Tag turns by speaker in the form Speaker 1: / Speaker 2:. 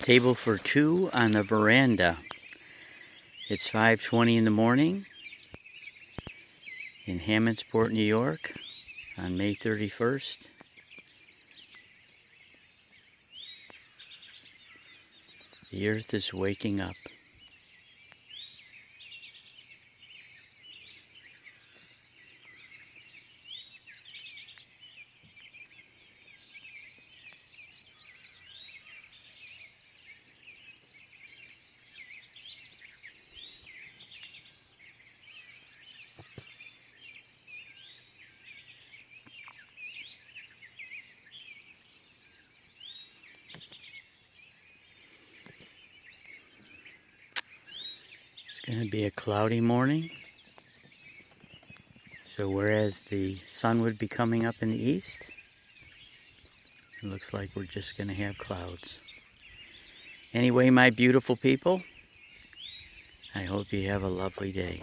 Speaker 1: Table for two on the veranda. It's 5:20 in the morning in Hammondsport, New York on May 31st. The earth is waking up. It's going to be a cloudy morning. So whereas the sun would be coming up in the east, it looks like we're just going to have clouds. Anyway, my beautiful people, I hope you have a lovely day.